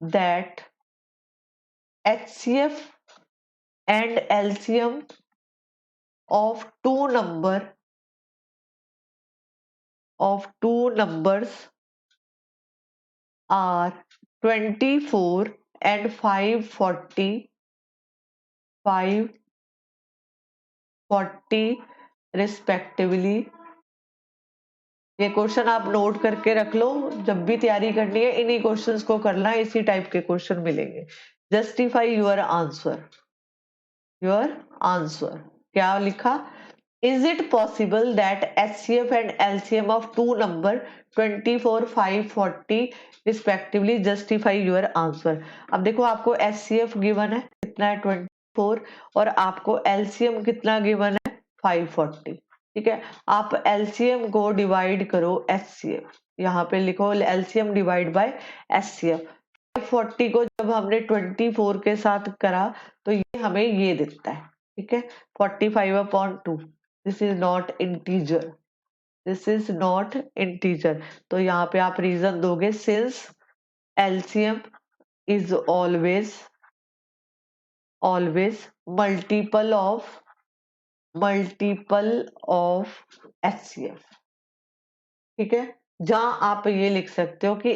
Speaker 1: that HCF and LCM of two numbers are 24 and 540 respectively। ये क्वेश्चन आप नोट करके रख लो, जब भी तैयारी करनी है इन्हीं क्वेश्चंस को करना है, इसी टाइप के क्वेश्चन मिलेंगे। जस्टिफाई योर आंसर, क्या लिखा? Is it possible that HCF and LCM of two number 24, 540 respectively justify your answer? अब देखो आपको HCF गिवन है कितना है 24 और आपको LCM कितना गिवन है 540। ठीक है, आप LCM को डिवाइड करो HCF, यहाँ पे लिखो LCM डिवाइड बाय HCF। 540 को जब हमने 24 के साथ करा तो ये हमें ये देता है। ठीक है, 45/2, दिस इज नॉट इंटीजर, तो यहाँ पे आप रीजन दोगे since LCM is always multiple of HCF. ठीक है, जहां आप ये लिख सकते हो कि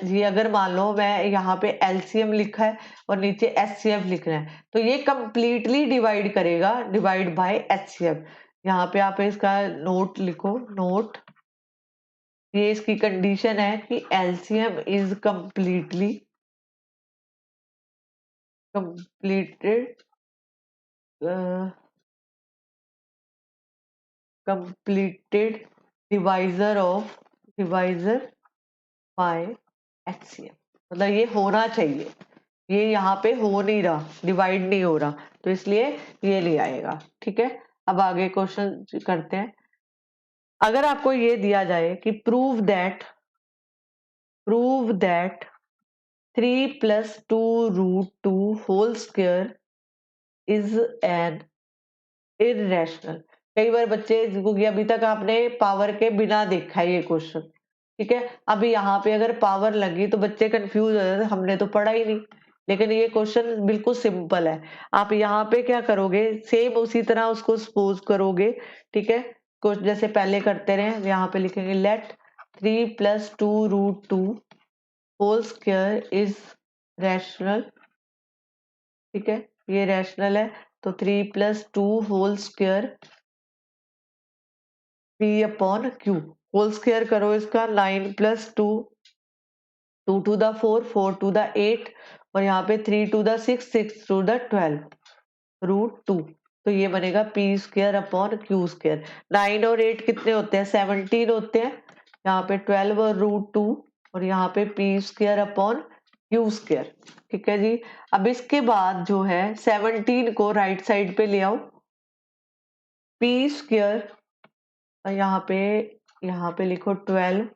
Speaker 1: ये अगर मान लो मैं यहाँ पे एलसीएम लिखा है और नीचे एचसीएफ लिखना है तो ये कंप्लीटली डिवाइड करेगा, डिवाइड बाय एचसीएफ। यहाँ पे आप इसका नोट लिखो, नोट, ये इसकी कंडीशन है कि LCM is completed divisor by HCF. मतलब ये होना चाहिए, ये यहाँ पे हो नहीं रहा, डिवाइड नहीं हो रहा, तो इसलिए ये नहीं आएगा। ठीक है, अब आगे क्वेश्चन करते हैं। अगर आपको ये दिया जाए कि prove that 3+2√2 whole square is an irrational. कई बार बच्चे, क्योंकि अभी तक आपने पावर के बिना देखा है ये क्वेश्चन, ठीक है, अभी यहाँ पे अगर पावर लगी तो बच्चे कंफ्यूज हो जाते, हमने तो पढ़ा ही नहीं। लेकिन ये क्वेश्चन बिल्कुल सिंपल है। आप यहाँ पे क्या करोगे, सेम उसी तरह उसको सपोज करोगे। ठीक है, कुछ जैसे पहले करते रहे, यहाँ पे लिखेंगे let 3+2√2 whole square is rational. ठीक है, ये रैशनल है, तो 3+2 whole square P/Q, whole square करो इसका, 9+2, 2 to the 4, 4 to the 8 और यहाँ पे 3 to the 6, 6 to the 12 √2। तो ये बनेगा P²/Q²। 9 और 8 कितने होते हैं, 17 होते हैं। यहाँ पे 12 और √2 और यहाँ पे P²/Q²। ठीक है जी, अब इसके बाद जो है 17 को राइट साइड पे ले आओ, P², यहाँ पे लिखो 12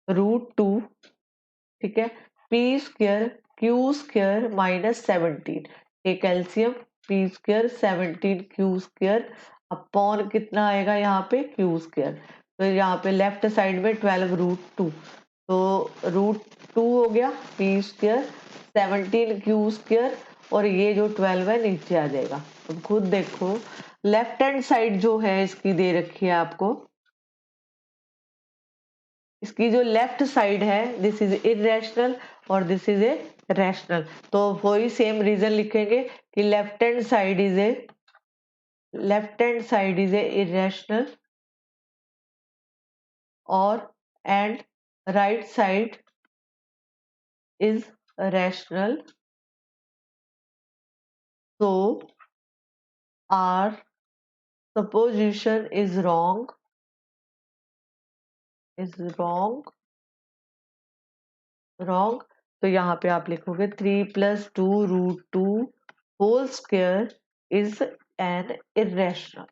Speaker 1: √2। ठीक है, P² Q² -17, एक एलसीएम P² 17 Q² अपॉन कितना आएगा यहाँ पे Q²। तो यहाँ पे लेफ्ट साइड में 12 √2, तो √2 हो गया, P² 17 Q² और ये जो 12 है नीचे आ जाएगा। अब खुद देखो, लेफ्ट हैंड साइड जो है इसकी दे रखी है आपको, इसकी जो लेफ्ट साइड है दिस इज इरेशनल और दिस इज ए रैशनल। तो वही सेम रीजन लिखेंगे कि left hand side is a irrational और and right side is rational. So our supposition is wrong wrong. तो यहाँ पे आप लिखोगे 3+2√2 whole square is an irrational,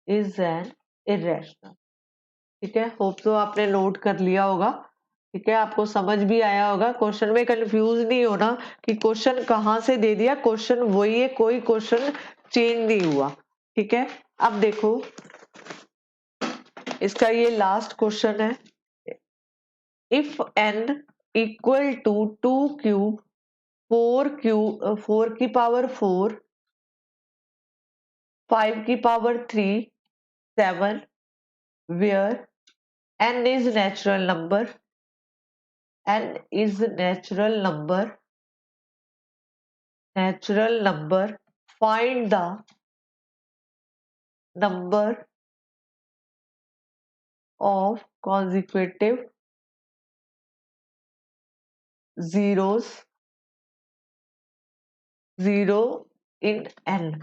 Speaker 1: is an irrational. ठीक है, होप तो आपने नोट कर लिया होगा। ठीक है, आपको समझ भी आया होगा। क्वेश्चन में कंफ्यूज नहीं होना कि क्वेश्चन कहाँ से दे दिया, क्वेश्चन वही है, कोई क्वेश्चन चेंज नहीं हुआ। ठीक है, अब देखो इसका ये लास्ट क्वेश्चन है। If n equal to 2 cube 4 की पावर 4 5 की power 3 7 where n is natural number, n is natural number, find the number of consecutive zeros zero in n।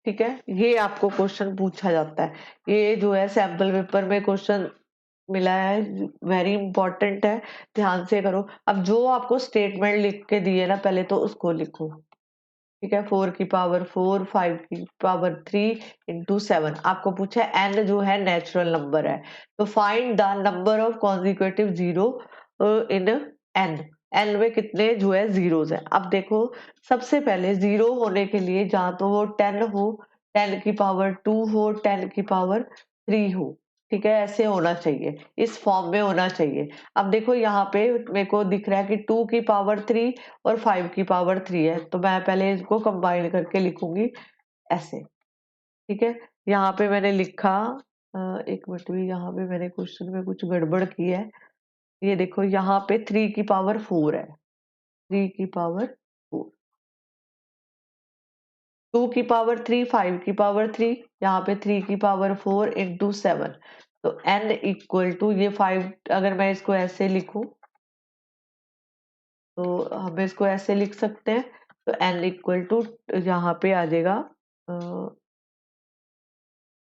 Speaker 1: ठीक है, ये आपको क्वेश्चन पूछा जाता है। ये जो है सैंपल पेपर में क्वेश्चन मिला है, वेरी इंपॉर्टेंट है, ध्यान से करो। अब जो आपको स्टेटमेंट लिख के दिए ना, पहले तो उसको लिखो। ठीक है, 4 की पावर 4 5 की पावर 3 इंटू 7। आपको पूछा है एन जो है नेचुरल नंबर है, तो find the number of consecutive zero in n. N में कितने जो है जीरोस है। अब देखो सबसे पहले जीरो होने के लिए जहाँ तो वो 10 हो, 10 की पावर 2 हो, 10 की पावर 3 हो। ठीक है, ऐसे होना चाहिए, इस फॉर्म में होना चाहिए। अब देखो यहाँ पे मेरे को दिख रहा है कि 2 की पावर 3 और 5 की पावर 3 है, तो मैं पहले इसको कंबाइन करके लिखूंगी ऐसे। ठीक है, यहाँ पे मैंने लिखा एक मिनट भी, यहाँ पे मैंने क्वेश्चन में कुछ गड़बड़ की है। ये देखो यहाँ पे 3 की पावर 4 है, 3 की पावर 4, 2 की पावर 3, 5 की पावर 3, यहाँ पे 3 की पावर 4 इंटू 7। तो n इक्वल टू ये 5, अगर मैं इसको ऐसे लिखूं तो हम इसको ऐसे लिख सकते हैं। तो n इक्वल टू यहाँ पे आ जाएगा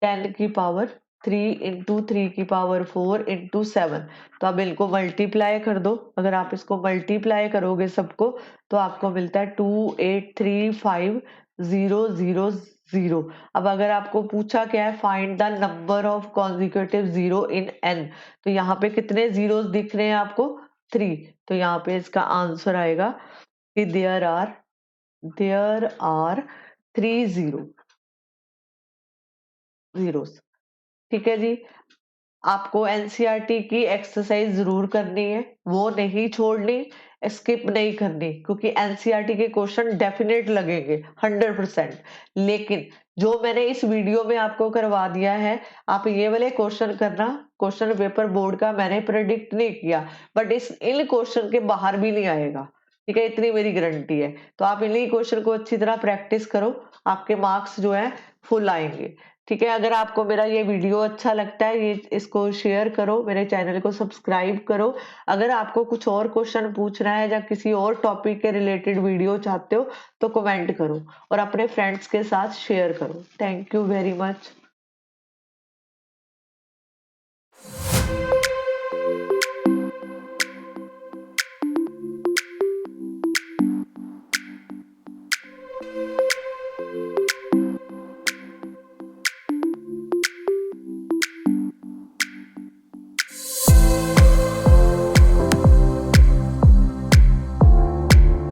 Speaker 1: 10 की पावर 3 इंटू 3 की पावर 4 इंटू 7। तो अब इनको मल्टीप्लाई कर दो। अगर आप इसको मल्टीप्लाई करोगे सबको तो आपको मिलता है 2835000। अब अगर आपको पूछा क्या है, find the number of consecutive zero in n, तो यहाँ पे कितने जीरोस दिख रहे हैं आपको, 3। तो यहाँ पे इसका आंसर आएगा कि देयर आर 3 जीरोस। ठीक है जी, आपको एनसीईआरटी की एक्सरसाइज जरूर करनी है, वो नहीं छोड़नी, स्किप नहीं करनी, क्योंकि एनसीईआरटी के क्वेश्चन डेफिनेट लगेंगे 100%। लेकिन जो मैंने इस वीडियो में आपको करवा दिया है, आप ये वाले क्वेश्चन करना। क्वेश्चन पेपर बोर्ड का मैंने प्रेडिक्ट नहीं किया, बट इन क्वेश्चन के बाहर भी नहीं आएगा। ठीक है, इतनी मेरी गारंटी है। तो आप इन्हीं क्वेश्चन को अच्छी तरह प्रैक्टिस करो, आपके मार्क्स जो है फुल आएंगे। ठीक है, अगर आपको मेरा ये वीडियो अच्छा लगता है, ये इसको शेयर करो, मेरे चैनल को सब्सक्राइब करो। अगर आपको कुछ और क्वेश्चन पूछना है या किसी और टॉपिक के रिलेटेड वीडियो चाहते हो तो कमेंट करो और अपने फ्रेंड्स के साथ शेयर करो। Thank you very much.